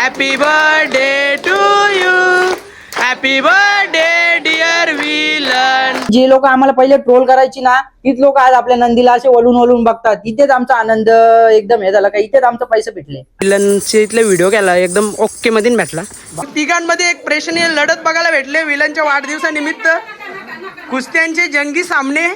Happy birthday to you, happy birthday dear villain. जे लोक आम्हाला पहिले ट्रोल करायची ना, तीच लोक आज आपल्या नंदीला असे वळून वळून बघतात. इथेच आमचा आनंद एकदम हे झाला का, इथेच आमचे पैसे भेटले. विलनचे इथले व्हिडिओ केला एकदम ओके मध्ये भेटला. तिघांमध्ये एक प्रेक्षणीय लढत बघायला भेटले विलनच्या वाढदिवसानिमित्त. कुस्त्यांचे जंगी सामने.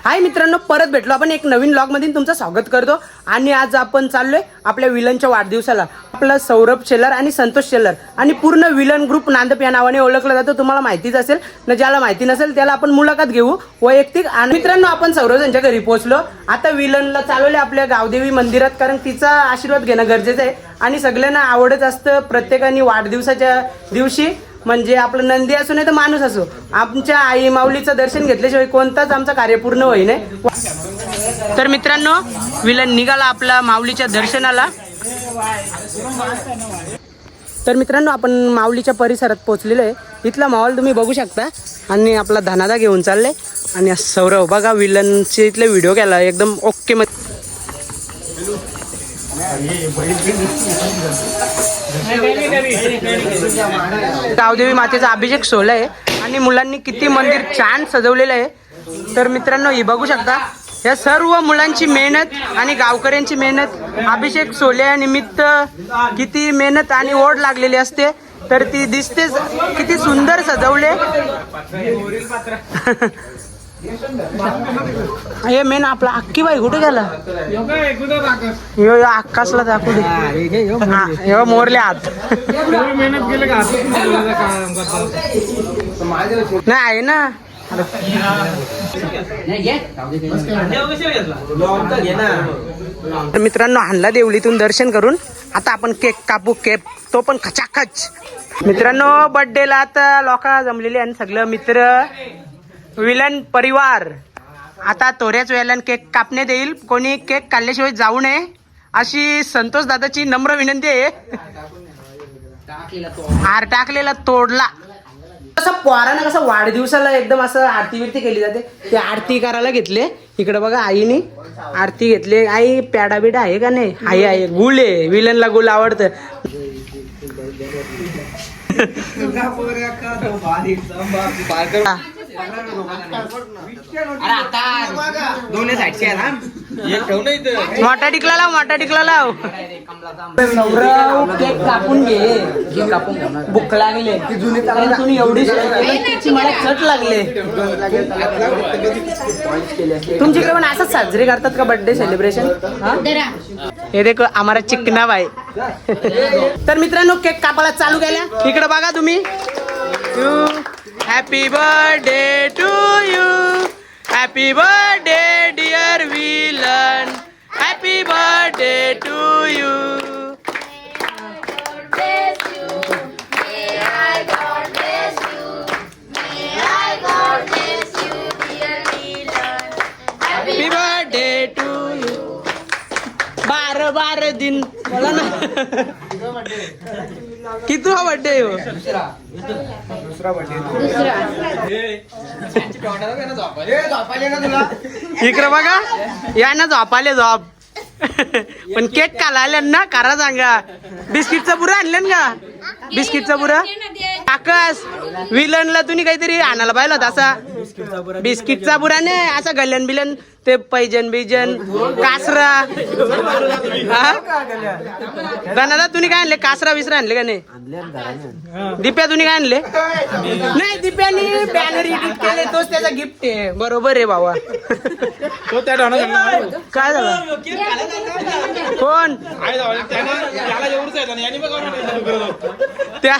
हाय मित्रांनो, परत भेटलो आपण एक नवीन व्लॉग मध्ये. तुमचं स्वागत करतो. आणि आज आपण चाललोय आपल्या विलनच्या वाढदिवसाला. आपला सौरभ शेलर आणि संतोष शेलर आणि पूर्ण विलन ग्रुप नांदप या नावाने ओळखला जातो. तुम्हाला माहितीच असेल ना, ज्याला माहिती नसेल त्याला आपण मुलाखत घेऊ वैयक्तिक. आणि मित्रांनो, आपण सौरभ यांच्या घरी पोहोचलो. आता विलनला चालवले आपल्या गावदेवी मंदिरात, कारण तिचा आशीर्वाद घेणं गरजेचं आहे. आणि सगळ्यांना आवडत असतं प्रत्येकाने वाढदिवसाच्या दिवशी, म्हणजे आपलं नंदी असो नाही तर माणूस असो, आमच्या आई माऊलीचं दर्शन घेतल्याशिवाय कोणताच आमचा कार्य पूर्ण होई नाही. तर मित्रांनो, विलन निघाला आपला माऊलीच्या दर्शनाला. तर मित्रांनो, आपण माऊलीच्या परिसरात पोहोचलेलो आहे. इथला माहोल तुम्ही बघू शकता. आणि आपला धनादा घेऊन चालले. आणि सौरभ बघा, विलनचे इथले व्हिडिओ केला एकदम ओके मध्ये. गावदेवी मातेचा अभिषेक सोहळा आहे आणि मुलांनी किती मंदिर छान सजवलेलं आहे. तर मित्रांनो, ही बघू शकता, या सर्व मुलांची मेहनत आणि गावकऱ्यांची मेहनत. अभिषेक सोहळ्यानिमित्त किती मेहनत आणि ओढ लागलेली असते, तर ती दिसतेच. किती सुंदर सजवले. हे मेन आपला अक्की बाई कुठे गेला? अक्कासला दाखवू दे. मोरले हात नाही आहे ना. मित्रांनो, हानला देवळीतून दर्शन करून आता आपण केक कापू. केक तो पण खचाखच. मित्रांनो, बर्थडेला आता लोक जमलेले आणि सगळं मित्र विलन परिवार. आता थोड्याच वेळेला केक कापण्यात येईल. कोणी केक काढल्याशिवाय जाऊ नये अशी संतोष दादाची नम्र विनंती आहे. हार टाकलेला तोडला. कसं पोरानं कसं वाढदिवसाला एकदम असं आरती बिरती केली जाते, ते आरती करायला घेतले. इकडे बघा, आईने आरती घेतली. आई प्याडा बिडा आहे का नाही? आहे. गुळ आहे, विलनला गुळ आवडतं. मोठा टिकला लाव, मोठा टिकला लाव. केक कापून घे. भूक लागले तुम्ही एवढी मला चट लागले. तुमच्याकडे पण असंच साजरे करतात का बर्थडे सेलिब्रेशन? हे देखो आम्हाला चिकना बाय. तर मित्रांनो, केक कापायला चालू केल्या. इकडे बघा तुम्ही. Happy birthday to you, happy birthday dear villain, happy birthday to you. Happy birthday to you. 12 दिन बोला ना. किती हा बर्थडे हो? इकडे बघा, या ना झोपाले झोप. पण केक काला ना, करा सांगा. बिस्किटचा बुरा आणलं का? बिस्किटचा बुरा आकाश विलनला तुम्ही काहीतरी आणायला पाहिलं होता असा. बिस्किटचा बुरा नाही, असा गलन बिलन ते पैजन बिजन कासरा. दादा तुम्ही काय आणले? कासरा विसरा आणले का नाही? दिप्या तुम्ही काय आणले? नाही, दिप्यानी बॅनर एडिट केले, तोच त्याचा गिफ्ट आहे. बरोबर आहे बाबा. काय झालं? कोण त्या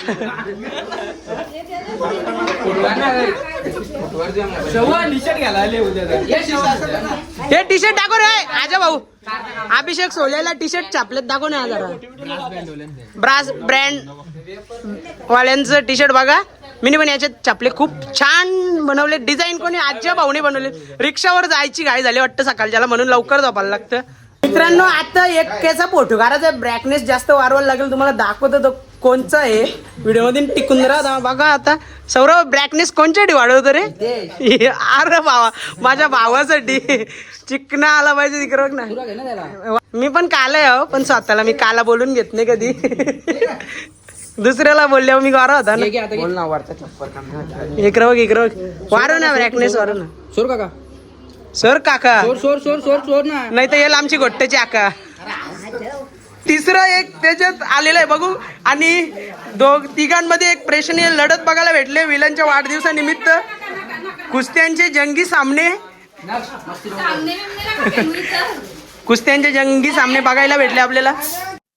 हे टी शर्ट दाखव रे आजा भाऊ. अभिषेक सोहळ्याला टी शर्ट छापलेत, दाखव ना जरा. ब्रास ब्रँड वाल्यांचं टी शर्ट बघा. मी पण याच्यात छापले, खूप छान बनवले. डिझाईन कोणी आजच्या भाऊने बनवले. रिक्षावर जायची घाई झाली वाटतं सकाळच्याला, म्हणून लवकर झोपायला लागतं. मित्रांनो, आता एक केचा फोटो काढायचा. ब्रॅकनेस जास्त वाढवायला लागेल. तुम्हाला दाखवतो तो कोणचा आहे व्हिडिओ मध्ये टिकून राहा बघा. आता सौरभ ब्रॅकनेस कोणच्यासाठी वाढवतो रे? अरे बाबा माझ्या भावासाठी चिकना आला पाहिजे तिकडे ना. मी पण काला आहे पण स्वतःला मी काला बोलून घेत नाही कधी. दुसऱ्याला बोलल्यावर मी गारा होता ना. इकडं बघ वाढव ना ब्रॅकनेस वाढव ना. सोर काका सर काका सोर ना. नाही तर येईल आमची गोट्ट्याची आका. तिसरं एक त्याच्यात आलेलं आहे बघू. आणि तिघांमध्ये एक प्रेक्षणीय लढत बघायला भेटले विलनच्या वाढदिवसानिमित्त. कुस्त्यांचे जंगी सामने बघायला भेटले आपल्याला.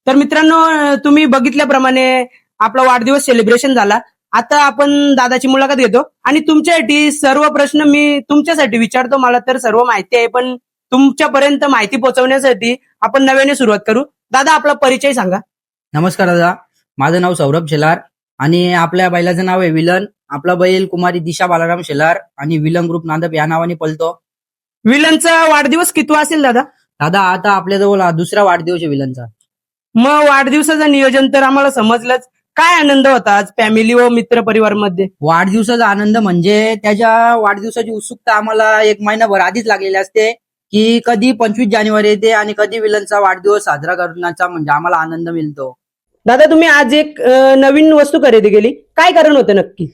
तर मित्रांनो तुम्ही बघितल्याप्रमाणे आपला वाढदिवस सेलिब्रेशन झाला. आता आपण दादाची मुलाखत घेतो आणि तुमच्यासाठी सर्व प्रश्न मी तुमच्यासाठी विचारतो. मला तर सर्व माहिती आहे पण तुमच्यापर्यंत माहिती पोहोचवण्यासाठी आपण नव्याने सुरुवात करू. दादा आपला परिचय सांगा. नमस्कार दादा, माझं नाव सौरभ शेलार आणि आपल्या बैलाचं नाव आहे विलन. आपला बैल कुमारी दिशा बालाराम शेलार आणि विलन ग्रुप नांदप या नावाने पळतो. विलनचा वाढदिवस किती असेल दादा? दादा आता आपल्याजवळ दुसरा वाढदिवस आहे विलनचा. मग वाढदिवसाचं नियोजन तर आम्हाला समजलंच. काय आनंद होता आज फॅमिली व मित्र परिवार मध्ये? वाढदिवसाचा आनंद म्हणजे त्याच्या वाढदिवसाची उत्सुकता आम्हाला एक महिनाभर आधीच लागलेली असते की कधी 25 जानेवारी येते आणि कधी विलनचा वाढदिवस साजरा करण्याचा म्हणजे आम्हाला आनंद मिळतो. दादा तुम्ही आज एक नवीन वस्तू खरेदी केली, काय कारण होतं नक्की?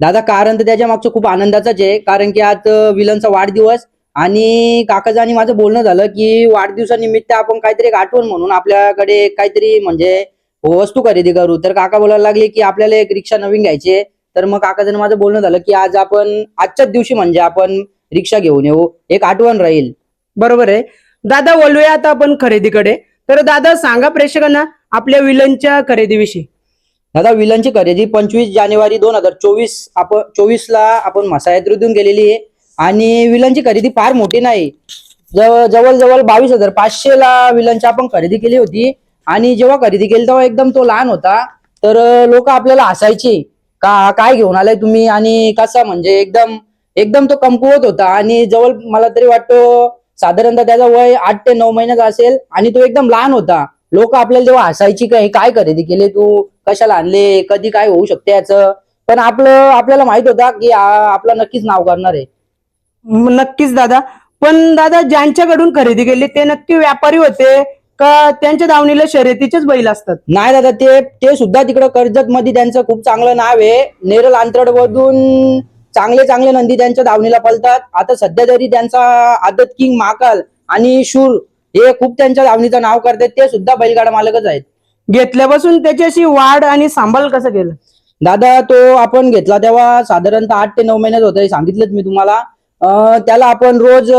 दादा कारण तर त्याच्या मागचं खूप आनंदाचाच आहे कारण की आज विलनचा वाढदिवस आणि काकाचं आणि माझं बोलणं झालं की वाढदिवसानिमित्त आपण काहीतरी एक आठवण म्हणून आपल्याकडे काहीतरी म्हणजे वस्तू खरेदी करू. तर काका बोलायला लागले की आपल्याला एक रिक्षा नवीन घ्यायची. तर मग काकाचं माझं बोलणं झालं की आज आपण आजच्याच दिवशी म्हणजे आपण रिक्षा घेऊन येऊ, एक आठवण राहील. बरोबर आहे दादा. बोलूया आता आपण खरेदीकडे. तर दादा सांगा प्रेक्षकांना आपल्या विलनच्या खरेदीविषयी. दादा विलनची खरेदी 25 जानेवारी 2024 ला आपण मसायात्रीतून केलेली आहे आणि विलनची खरेदी फार मोठी नाही. जवळजवळ 22,500 ला विलनची आपण खरेदी केली होती. आणि जेव्हा खरेदी केली तेव्हा एकदम तो लहान होता. तर लोक आपल्याला हसायचे का काय घेऊन आलाय तुम्ही आणि कसा म्हणजे एकदम तो कमकुवत होता. आणि जवळ मला तरी वाटतं साधारणतः त्याचा वय 8 ते 9 महिन्याचा असेल आणि तो एकदम लहान होता. लोक आपल्याला तेव्हा हसायची काय खरेदी केली तू, कशाला आणले, कधी काय होऊ शकते याचं. पण आपल्याला माहित होता की आपलं नक्कीच नाव करणार आहे. नक्कीच दादा. पण दादा ज्यांच्याकडून खरेदी केली ते नक्की व्यापारी होते का त्यांच्या दावणीला शर्यतीचेच बैल असतात? नाही दादा, ते सुद्धा तिकडं कर्जत मध्ये त्यांचं खूप चांगलं नाव आहे. नेरल आंतरडमधून चांगले नंदी त्यांच्या दावणीला पळतात. आता सध्या तरी त्यांचा आदत किंग महाकाल आणि शूर हे खूप त्यांच्या दावणीचं नाव करतात. ते सुद्धा बैलगाडा मालकच आहेत. घेतल्यापासून त्याच्याशी वाढ आणि सांभाळ कसं केलं? दादा तो आपण घेतला तेव्हा साधारणतः 8 ते 9 महिन्यात होतं, सांगितलंच मी तुम्हाला. त्याला आपण रोज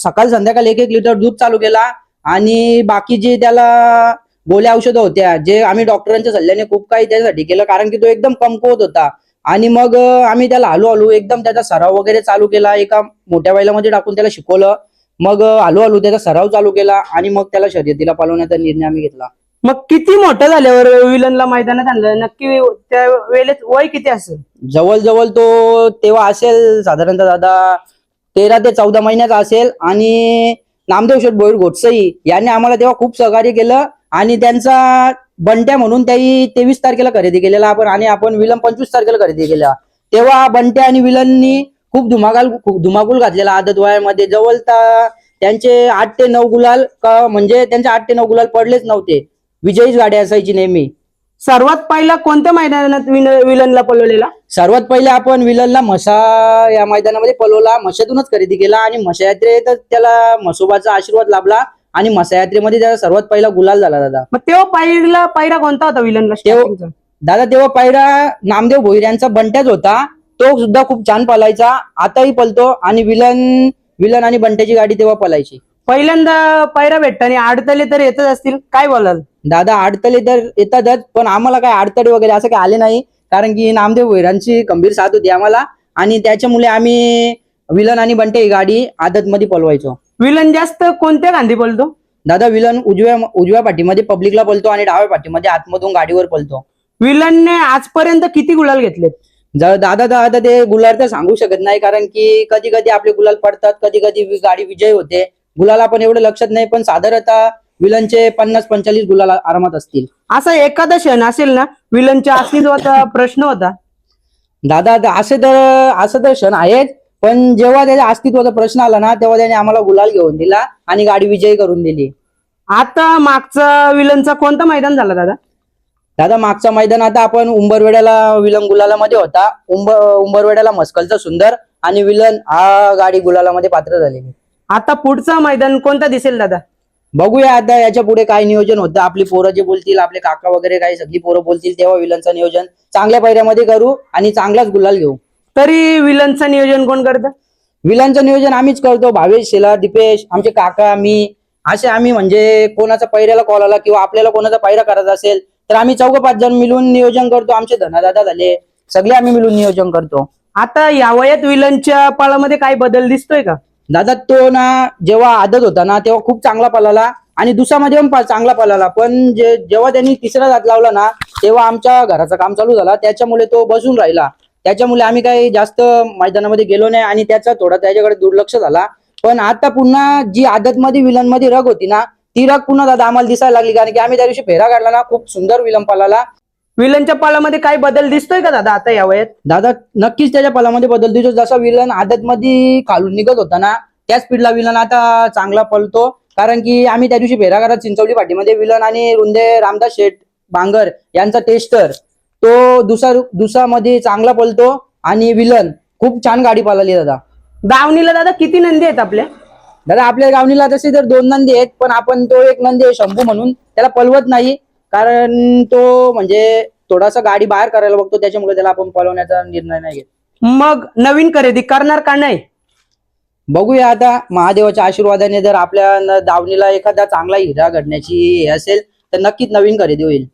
सकाळ संध्याकाळ 1-1 लिटर दूध चालू केला आणि बाकी जे त्याला गोळ्या औषधं होत्या जे आम्ही डॉक्टरांच्या सल्ल्याने खूप काही त्यासाठी केलं कारण की तो एकदम कमकुवत होता. आणि मग आम्ही त्याला हळूहळू एकदम त्याचा सराव वगैरे चालू केला. एका मोठ्या बैलामध्ये टाकून त्याला शिकवलं. मग हळूहळू त्याचा सराव चालू केला आणि मग त्याला शर्यतीला पालवण्याचा निर्णय आम्ही घेतला. मग किती मोठं झाल्यावर विलनला मैदानात आणलं? नक्की त्या वेळेत वय किती असेल? जवळजवळ तो तेव्हा असेल साधारणतः दादा 13 ते 14 महिन्याचा असेल. आणि नामदेव शेठ भोईर घोटसई यांनी आम्हाला तेव्हा खूप सहकार्य केलं आणि त्यांचा बंट्या म्हणून त्याही 23 तारखेला खरेदी केलेला आपण आणि आपण विलन 25 तारखेला खरेदी केला. तेव्हा बंट्या आणि विलननी खूप धुमाकूल घातलेला आदत वयामध्ये. जवळ त्यांचे 8 ते 9 गुलाल म्हणजे त्यांचे 8 ते 9 गुलाल पडलेच नव्हते. विजयीच गाडी असायची नेहमी. सर्वात पहिला कोणत्या मैदानात विलनला पळवलेला? सर्वात पहिले आपण विलनला म्हसा या मैदानामध्ये पळवला. म्हशातूनच खरेदी केला आणि म्हशा यात्रेत त्याला म्हसोबाचा आशीर्वाद लाभला आणि म्हसा यात्रेमध्ये त्याचा सर्वात पहिला गुलाल झाला दादा. मग तेव्हा पहिला पायरा कोणता होता विलनला? दादा तेव्हा पायरा नामदेव भोईर यांचा बंट्याच होता. तो सुद्धा खूप छान पळायचा, आताही पळतो. आणि विलन आणि बंट्याची गाडी तेव्हा पळायची. पहिल्यांदा पायरा भेटताना अडथळे तर येतच असतील, काय बोलाल? दादा अडथळे तर येतातच पण आम्हाला काय अडथळे वगैरे असं काही आले नाही कारण की नामदेव भोईरांची गंभीर साथ होती आम्हाला आणि त्याच्यामुळे आम्ही विलन आणि बंटे ही गाडी आदत मध्ये पळवायचो. विलन जास्त कोणत्या गांधी पळतो? दादा विलन उजव्या पाठीमध्ये पब्लिकला पळतो आणि डाव्या पाठीमध्ये आतमधून गाडीवर पळतो. विलनने आजपर्यंत किती गुलाल घेतलेत? दादा ते गुलाल तर सांगू शकत नाही कारण की कधी कधी आपले गुलाल पडतात, कधी कधी गाडी विजय होते. गुलाल आपण एवढं लक्षात नाही पण साधारणतः विलनचे 50-45 गुलाल आरामात असतील. असा एखादा क्षण असेल ना विलनच्या अस्तित्वाचा प्रश्न होता? दादा असं तर क्षण आहेत, पण जेव्हा त्याच्या अस्तित्वाचा प्रश्न आला ना तेव्हा त्याने आम्हाला गुलाल घेऊन दिला आणि गाडी विजयी करून दिली. आता मागचा विलनचा कोणता मैदान झाला दादा? दादा मागचा मैदान आता आपण उंबरवेड्याला विलन गुलालामध्ये होता. उंबरवेड्याला मस्कलचा सुंदर आणि विलन हा गाडी गुलालामध्ये पात्र झालेली. आता पुढचा मैदान कोणता दिसेल दादा? बघूया आता याच्या पुढे काय नियोजन होतं. आपली पोरं जे बोलतील, आपले काका वगैरे काही सगळी पोरं बोलतील तेव्हा विलनचं नियोजन चांगल्या पायऱ्यामध्ये करू आणि चांगलाच गुलाल घेऊ. तरी विलनचं नियोजन कोण करतं? विलनचं नियोजन आम्हीच करतो. भावेश, शेला, दीपेश, आमचे काका, मी असे आम्ही म्हणजे कोणाचा पायऱ्याला कॉल आला किंवा आपल्याला कोणाचा पायरा करायचा असेल तर आम्ही 4-5 जण मिळून नियोजन करतो. आमचे धनादादा झाले, सगळे आम्ही मिळून नियोजन करतो. आता या वयात विलनच्या पाळामध्ये काही बदल दिसतोय का? दादा तो ना जेव्हा आदत होता ना तेव्हा खूप चांगला पळाला आणि दुसऱ्यामध्ये पण चांगला पळाला, पण जेव्हा त्यांनी तिसरा दात लावला ना तेव्हा आमच्या घराचं काम चालू झाला, त्याच्यामुळे तो बसून राहिला. त्याच्यामुळे आम्ही काही जास्त मैदानामध्ये गेलो नाही आणि त्याचा थोडा त्याच्याकडे दुर्लक्ष झाला. पण आता पुन्हा जी आदत मध्ये विलन मध्ये रग होती ना ती रग पुन्हा दादा आम्हाला दिसायला लागली, कारण की आम्ही त्या दिवशी फेरा काढला ना, खूप सुंदर विलन पळाला. विलनच्या पाळामध्ये काही बदल दिसतोय का दादा आता या वयात? दादा नक्कीच त्याच्या पलामध्ये बदल दिसतो. जसा विलन आदत मध्ये खालून निघत होता ना त्या स्पीडला विलन आता चांगला पळतो, कारण की आम्ही त्या दिवशी फेरा करत चिंचवली पाठीमध्ये विलन आणि रुंदे रामदास शेठ बांगर यांचा टेस्टर तो दुसऱ्यामध्ये चांगला पळतो आणि विलन खूप छान गाडी पळाली. दादा दावणीला दादा किती नंदी आहेत आपल्या? दादा आपल्या गावणीला तसे तर 2 नंदी आहेत, पण आपण तो एक नंदी आहे शंभू म्हणून त्याला पळवत नाही, कारण तो म्हणजे थोडासा गाडी बाहेर करायला बघतो, त्याच्यामुळे त्याला आपण पळवण्याचा निर्णय नाही घेत. मग नवीन खरेदी करणार का नाही? बघूया आता महादेवाच्या आशीर्वादाने जर आपल्या दावणीला एखादा चांगला हिरा घडण्याची हे असेल तर नक्कीच नवीन खरेदी होईल.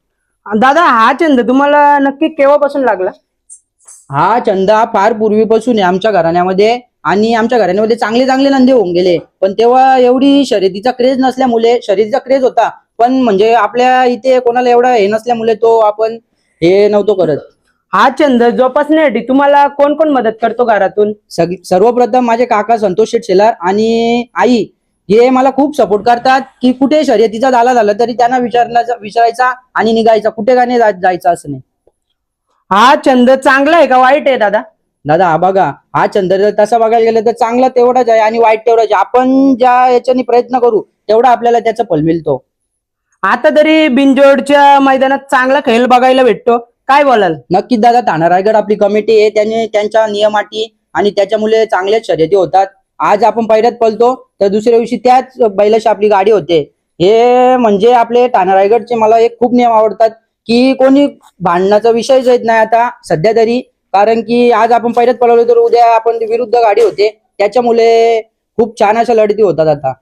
दादा हा छंद तुम्हाला नक्की केव्हापासून लागला? हा छंद फार पूर्वीपासून आहे आमच्या घराण्यामध्ये आणि आमच्या घराण्यामध्ये चांगले चांगले नंदी होऊन गेले, पण तेव्हा एवढी शर्यतीचा क्रेज नसल्यामुळे, शर्यतीचा क्रेज होता पण म्हणजे आपल्या इथे कोणाला एवढा हे नसल्यामुळे तो आपण हे नव्हतो करत. हा छंद जोपासण्यासाठी तुम्हाला कोण कोण मदत करतो घरातून? सर्वप्रथम माझे काका संतोष शेठ शेलार आणि आई हे मला खूप सपोर्ट करतात, की कुठे शर्यतीचा झाला तरी त्यांना विचारायचा आणि निघायचा, कुठे का नाही जायचं असं नाही. हा छंद चांगला आहे का वाईट आहे दादा? दादा हा बघा, हा छंद जर तसा बघायला गेलं तर चांगला तेवढाच आहे आणि वाईट तेवढाच आहे. आपण ज्या याच्याने प्रयत्न करू तेवढा आपल्याला त्याचं फल मिळतो. आता तरी बिनजोडच्या मैदानात चांगला खेळ बघायला भेटतो, काय बोलाल? नक्कीच दादा, ठाणा रायगड आपली कमिटी आहे, त्याने त्यांच्या नियमाटी आणि त्याच्यामुळे चांगल्याच शर्यती होतात. आज आपण पहिल्यात पळतो तर दुसऱ्या दिवशी त्याच बैलाशी आपली गाडी होते. हे म्हणजे आपले ठाणा रायगडचे मला एक खूप नियम आवडतात, की कोणी भांडणाचा विषयच येत नाही आता सध्या तरी, कारण की आज आपण पहिल्यात पळवलो तर उद्या आपण विरुद्ध गाडी होते, त्याच्यामुळे खूप छान अशा लढती होतात. आता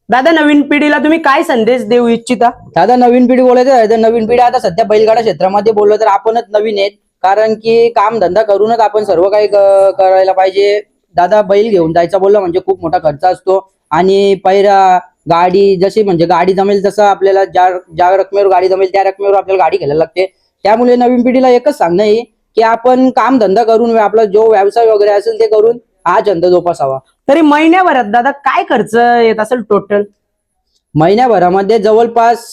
दादा नवीन पिढीला तुम्ही काय संदेश देऊ इच्छिता? दादा नवीन पिढी बोलायचं आहे तर नवीन पिढी आता सध्या बैलगाडा क्षेत्रामध्ये बोललो तर आपणच नवीन आहेत, कारण की काम धंदा करूनच आपण सर्व काही करायला पाहिजे. दादा बैल घेऊन जायचा बोलला म्हणजे खूप मोठा खर्च असतो आणि पैरा गाडी जशी म्हणजे गाडी जमेल तसं आपल्याला ज्या रकमेवर गाडी जमेल त्या रकमेवर आपल्याला गाडी घ्यायला लागते. त्यामुळे नवीन पिढीला एकच सांगणं आहे की आपण काम धंदा करून आपला जो व्यवसाय वगैरे असेल ते करून हा छंद जोपासावा. तरी महिन्याभरात दादा काय खर्च येत असेल टोटल? महिन्याभरामध्ये जवळपास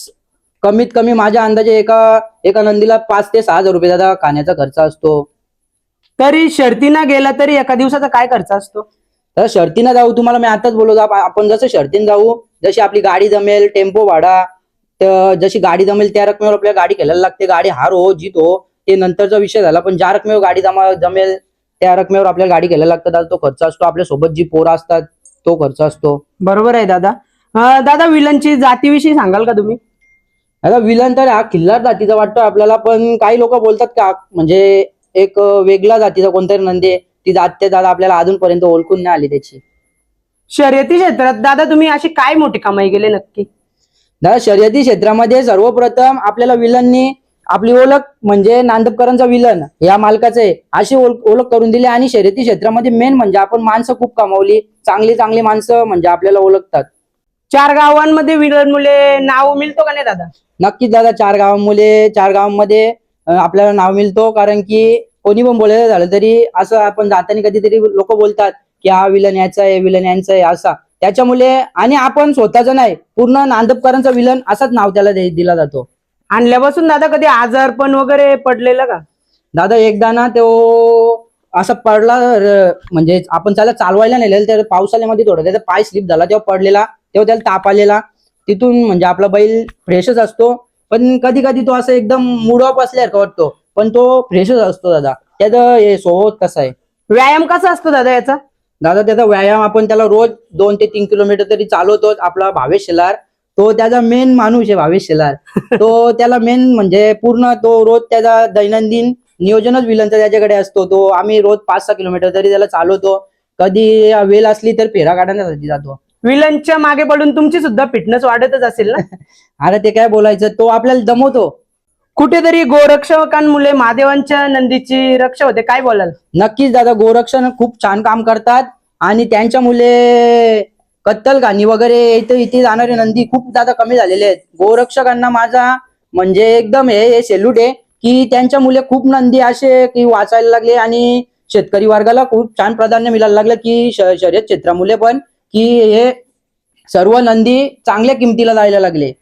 कमीत कमी माझ्या अंदाजे एका नंदीला 5 ते 6 हजार रुपये दादा खाण्याचा खर्च असतो. तरी शर्तीना गेला तरी एका दिवसाचा काय खर्च असतो? तर शर्तीनं जाऊ, तुम्हाला मी आताच बोललो, आपण जसं शर्तीनं जाऊ जशी आपली गाडी जमेल, टेम्पो भाडा जशी गाडी जमेल त्या रकमेवर आपल्याला गाडी घ्यायला लागते. गाडी हार हो जीत हो ते नंतरचा विषय झाला, पण ज्या रकमेवर गाडी जमेल त्या रकमेवर आपल्याला गाडी घ्यायला लागतं. तो खर्च असतो. आपल्या सोबत जी पोरं असतात तो खर्च असतो. बरोबर आहे दादा. दादा विलनची जातीविषयी सांगाल का तुम्ही? आता विलन तर हा खिल्लार जातीचा वाटतो आपल्याला, पण काही लोक बोलतात का म्हणजे एक वेगळा जातीचा कोणतरी नंदी आहे, ती जात ते दादा आपल्याला अजूनपर्यंत ओळखून नाही आली त्याची. शर्यती क्षेत्रात दादा तुम्ही अशी काय मोठी कमाई केली नक्की? दादा शर्यती क्षेत्रामध्ये सर्वप्रथम आपल्याला विलननी आपली ओळख म्हणजे नांदपकरांचा विलन या मालकाचं आहे अशी ओळख करून दिली आणि शर्यती क्षेत्रामध्ये मेन म्हणजे आपण माणसं खूप कमावली. चांगली चांगली माणसं म्हणजे आपल्याला ओळखतात. 4 गावांमध्ये विलन मुले नाव मिळतो का नाही दादा? नक्कीच दादा, 4 गावांमध्ये आपल्याला नाव मिळतो, कारण की कोणी पण बोलायचं झालं तरी असं आपण जाताना कधीतरी लोक बोलतात की हा विलन याचा आहे, विलन यांचा आहे असा, त्याच्यामुळे आणि आपण स्वतःच नाही, पूर्ण नांदपकरांचा विलन असंच नाव त्याला दिला जातो. आणल्यापासून दादा कधी आजारपण वगैरे पडलेलं का? दादा एकदा ना तो असा पडला, म्हणजे आपण त्याला चालवायला नेलेलं, तर पावसाळ्यामध्ये थोडा त्याचा पाय स्लिप झाला, तेव्हा पडलेला, तेव्हा त्याला ताप आलेला. तिथून म्हणजे आपला बैल फ्रेशच असतो, पण कधी कधी तो असं एकदम मूड ऑफ असल्यासारखं वाटतो, पण तो फ्रेशच असतो दादा. त्याचा हे स्वभाव कसा आहे. व्यायाम कसा असतो दादा याचा? दादा त्याचा व्यायाम आपण त्याला रोज 2 ते 3 किलोमीटर तरी चालवतोच. आपला भावेश शेलार तो त्याचा मेन माणूस आहे. भावेश शेलार तो त्याला मेन म्हणजे पूर्ण तो रोज त्याचा दैनंदिन नियोजनच विलनचा त्याच्याकडे असतो. तो आम्ही रोज 5-6 किलोमीटर तरी त्याला चालवतो. कधी वेळ असली तर फेरा काढण्यासाठी जातो. विलनच्या मागे पडून तुमची सुद्धा फिटनेस वाढतच असेल ना? अरे ते काय बोलायचं, तो आपल्याला दमवतो. कुठेतरी गोरक्षकांमुळे महादेवांच्या नंदीची रक्षा होते, काय बोलाल? नक्कीच दादा, गोरक्षण खूप छान काम करतात आणि त्यांच्या मुले कत्तलखानी वगैरे इथे जाणारे नंदी खूप दादा कमी झालेले आहेत. गोरक्षकांना माझा म्हणजे एकदम हे सेल्यूट आहे की त्यांच्या मुले खूप नंदी असे की वाचायला लागले आणि शेतकरी वर्गाला खूप छान प्राधान्य मिळायला लागलं की शर्यत क्षेत्रामुळे पण, की हे सर्व नंदी चांगल्या किमतीला जायला लागले.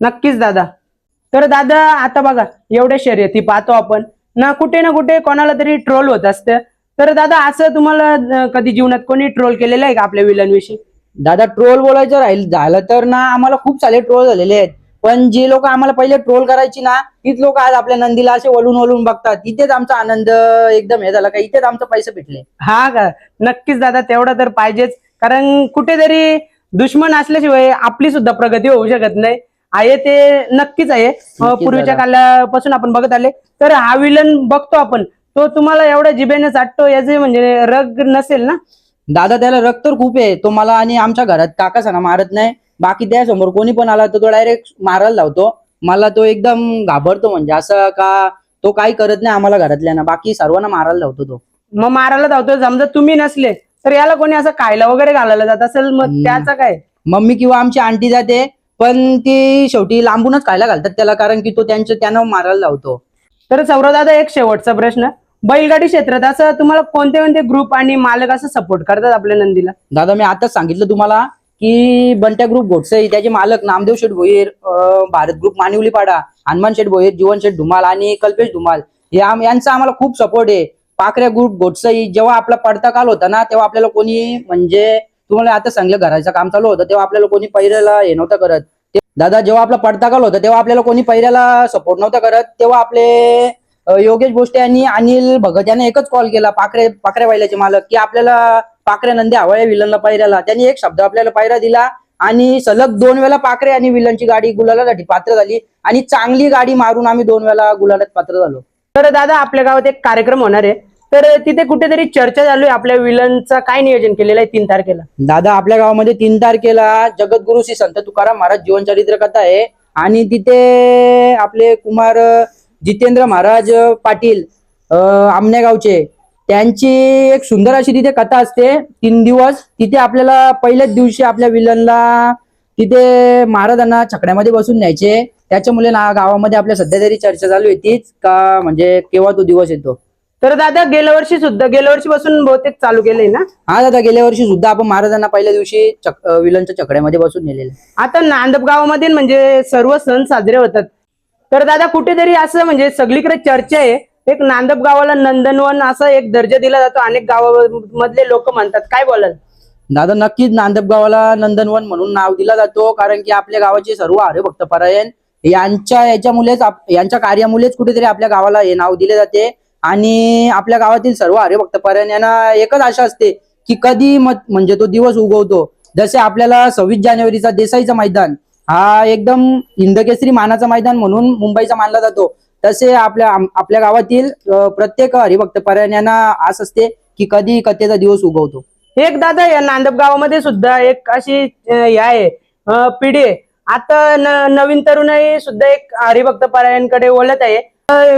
नक्कीच दादा. तर दादा आता बघा, एवढ्या शर्यती पाहतो आपण ना, कुठे कोणाला तरी ट्रोल होत असतं. तर दादा असं तुम्हाला कधी जीवनात कोणी ट्रोल केलेलं आहे का आपल्या विलन विषयी? दादा ट्रोल बोलायचं झालं तर ना, आम्हाला खूप सारे ट्रोल झालेले आहेत. पण जे लोक आम्हाला पहिले ट्रोल करायची ना, तीच लोक आज आपल्या नंदीला असे वळून वळून बघतात. इथेच आमचा आनंद एकदम हे झाला का, इथेच आमचे पैसे भेटले. हा का? नक्कीच दादा, तेवढं तर पाहिजेच. कारण कुठेतरी दुश्मन असल्याशिवाय आपली सुद्धा प्रगती होऊ शकत नाही. आहे ते नक्कीच आहे. पूर्वीच्या दादा. कालापासून आपण बघत आले. तर हा विलन बघतो आपण, तो तुम्हाला एवढ्या जिभेने चाटतो याचे म्हणजे रग नसेल ना? दादा त्याला रक्त तर खूप आहे. तो मला आणि आमच्या घरात काका सणा मारत नाही. बाकी त्यासमोर कोणी पण आला तर तो डायरेक्ट मारायला लावतो. मला तो एकदम घाबरतो, म्हणजे असं का तो काही करत नाही आम्हाला घरातल्यांना, बाकी सर्वांना मारायला लावतो तो. मग मारायला धावतो. समजा तुम्ही नसले तर याला कोणी असं खायला वगैरे घालायला जात असेल, मग त्याचा काय? मम्मी किंवा आमची आंटी जाते, पण ती शेवटी लांबूनच खायला घालतात त्याला, कारण की तो त्यांना मारायला लावतो. तर सौरव दादा, एक शेवटचा प्रश्न. बैलगाडी क्षेत्रात असं तुम्हाला कोणते कोणते ग्रुप आणि मालक असं सपोर्ट करतात आपल्या नंदीला? दादा मी आताच सांगितलं तुम्हाला की बंट्या ग्रुप घोटसई, त्याचे मालक नामदेव शेठ भोईर, भारत ग्रुप मानिवलीपाडा, हनुमान शेठ भोईर, जीवन शेठ धुमाल आणि कल्पेश धुमाल, यांचा आम्हाला खूप सपोर्ट आहे. पाखऱ्या ग्रुप घोटसई, जेव्हा आपला पडता काल होता ना, तेव्हा आपल्याला कोणी म्हणजे तुम्हाला आता सांगलं, घराचं काम चालू होतं तेव्हा आपल्याला कोणी पहिल्याला हे नव्हतं करत. दादा जेव्हा आपला पडता काल होता तेव्हा आपल्याला कोणी पहिल्याला सपोर्ट नव्हतं करत. तेव्हा आपले योगेश भोसटे आणि अनिल भगत यांनी एकच कॉल केला, पाखऱ्या बैलाचे मालक, की आपल्याला पाखऱ्या नंदी हवंय विलनला पायऱ्याला. त्यांनी एक शब्द आपल्याला पायरा दिला आणि सलग 2 वेळा पाखरे आणि विलनची गाडी गुलालासाठी पात्र झाली आणि चांगली गाडी मारून आम्ही 2 वेळा गुलालात पात्र झालो. तर दादा आपल्या गावात एक कार्यक्रम होणार आहे, तर तिथे कुठेतरी चर्चा चालू आहे आपल्या विलनचा, काय नियोजन केलेलं आहे 3 तारखेला? दादा आपल्या गावामध्ये 3 तारखेला जगद्गुरु श्री संत तुकाराम महाराज जीवनचरित्र कथा आहे आणि तिथे आपले कुमार जितेंद्र महाराज पाटील आमनेगावचे, त्यांची एक सुंदर अशी तिथे कथा असते 3 दिवस. तिथे आपल्याला पहिल्याच दिवशी आपल्या विलनला तिथे महाराजांना छकड्यामध्ये बसून न्यायचे. त्याच्यामुळे ना गावामध्ये आपल्या सध्या तरी चर्चा चालू आहे तीच का, म्हणजे केव्हा तो दिवस येतो. तर दादा गेल्या वर्षीपासून बहुतेक चालू केलंय ना? हा दादा, गेल्या वर्षी सुद्धा आपण महाराजांना पहिल्या दिवशी विलनच्या छकड्यामध्ये बसून नेलेले. आता नांदप गावामध्ये म्हणजे सर्व सण साजरे होतात. तर दादा कुठेतरी असं म्हणजे सगळीकडे चर्चा आहे, एक नांदप गावाला नंदनवन असा एक दर्जा दिला जातो, अनेक गावामधले लोक म्हणतात, काय बोलाल? दादा नक्कीच नांदप गावाला नंदनवन म्हणून नाव दिला जातो, कारण की आपल्या गावाचे सर्व हरिभक्त परायण यांच्या कार्यामुळेच कुठेतरी आपल्या गावाला हे नाव दिले जाते. आणि आपल्या गावातील सर्व हरिभक्त परायण यांना एकच आशा असते की कधी म्हणजे तो दिवस उगवतो. जसे आपल्याला 26 जानेवारीचा देसाईचा मैदान हा एकदम हिंदकेसरी मानाचा मैदान म्हणून मुंबईचा मानला जातो, तसे आपल्या गावातील प्रत्येक हरिभक्त परायण यांना आस असते की कधी कथेचा दिवस उगवतो. एक दादा या नांदप गावामध्ये सुद्धा एक अशी हे आहे पिढी आहे, आता नवीन तरुणाई सुद्धा एक हरिभक्त परायणकडे वळत आहे.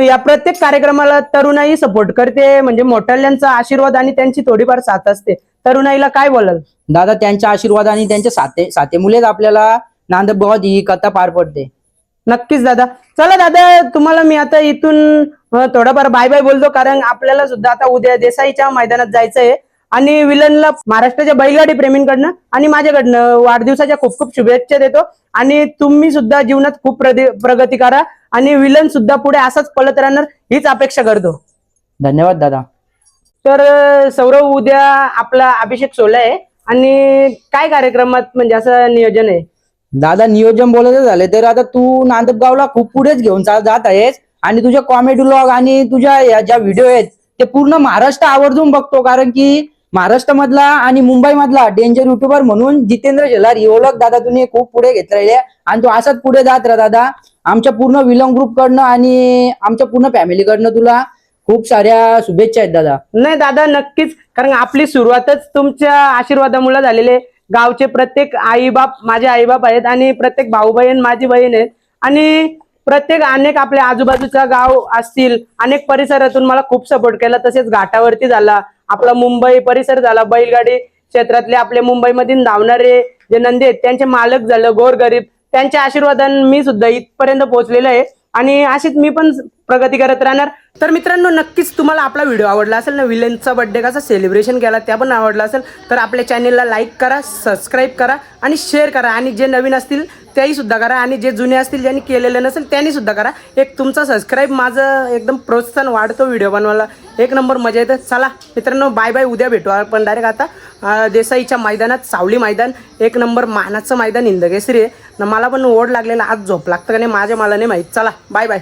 या प्रत्येक कार्यक्रमाला तरुणाई सपोर्ट करते, म्हणजे मोठ्यांचा आशीर्वाद आणि त्यांची थोडीफार साथ असते. तरुणाईला काय बोलाल? दादा त्यांच्या आशीर्वाद आणि त्यांच्या साथेमुळेच आपल्याला नांदप गावात ही कथा पार पडते. नक्कीच दादा. चला दादा, तुम्हाला मी आता इथून थोडाफार बाय बाय बोलतो, कारण आपल्याला सुद्धा आता उद्या देसाईच्या मैदानात जायचंय. आणि विलनला महाराष्ट्राच्या बैलगाडी प्रेमींकडनं आणि माझ्याकडनं वाढदिवसाच्या खूप खूप शुभेच्छा देतो. आणि तुम्ही सुद्धा जीवनात खूप प्रगती करा आणि विलन सुद्धा पुढे असाच पळत राहणार हीच अपेक्षा करतो. धन्यवाद दादा. तर सौरव, उद्या आपला अभिषेक सोहळा आहे आणि काय कार्यक्रमात म्हणजे असं नियोजन आहे? दादा नियोजन बोलायचं झालं तर आता तू नांदगावला खूप पुढेच घेऊन जात आहेस आणि तुझ्या कॉमेडी व्लॉग आणि तुझ्या या ज्या व्हिडिओ आहेत ते पूर्ण महाराष्ट्र आवर्जून बघतो, कारण की महाराष्ट्र मधला आणि मुंबई मधला डेंजर युट्यूबर म्हणून जितेंद्र शेलार ही ओळख दादा तुम्ही खूप पुढे घेतलेली आहे आणि तू असाच पुढे जात राहा दादा. आमच्या पूर्ण विलंग ग्रुप कडनं आणि आमच्या पूर्ण फॅमिली कडनं तुला खूप साऱ्या शुभेच्छा आहेत दादा. नाही दादा, नक्कीच, कारण आपली सुरुवातच तुमच्या आशीर्वादामुळे झालेली आहे. गावचे प्रत्येक आईबाप माझे आईबाप आहेत आणि प्रत्येक भाऊ बहीण माझी बहीण आहेत आणि प्रत्येक अनेक आपल्या आजूबाजूचा गाव असतील, अनेक परिसरातून मला खूप सपोर्ट केला. तसेच घाटावरती झाला, आपला मुंबई परिसर झाला, बैलगाडी क्षेत्रातले आपले मुंबईमधून धावणारे जे नंदी आहेत त्यांचे मालक झालं, गोरगरीब, त्यांच्या आशीर्वादाने मी सुद्धा इथपर्यंत पोहोचलेलो आहे आणि अशीच मी पण प्रगती करत राहणार. तर मित्रांनो, नक्कीच तुम्हाला आपला व्हिडिओ आवडला असेल ना, विलनचा बर्थडे कसा सेलिब्रेशन केला त्या पण आवडला असेल तर आपल्या चॅनेलला लाईक करा, सबस्क्राईब करा आणि शेअर करा. आणि जे नवीन असतील त्याही सुद्धा करा आणि जे जुने असतील ज्यांनी केलेलं नसेल त्यांनी सुद्धा करा. एक तुमचा सबस्क्राईब माझं एकदम प्रोत्साहन वाढतो व्हिडिओ बनवायला. एक नंबर मजा येते. चला मित्रांनो, बाय बाय. उद्या भेटू आपण डायरेक्ट आता देसाईच्या मैदानात, सावली मैदान, एक नंबर मानाचं मैदान, हिंदकेसरी आहे. मला पण ओढ लागलेला, आज झोप लागतं का नाही माझ्या मला नाही माहीत. चला बाय बाय.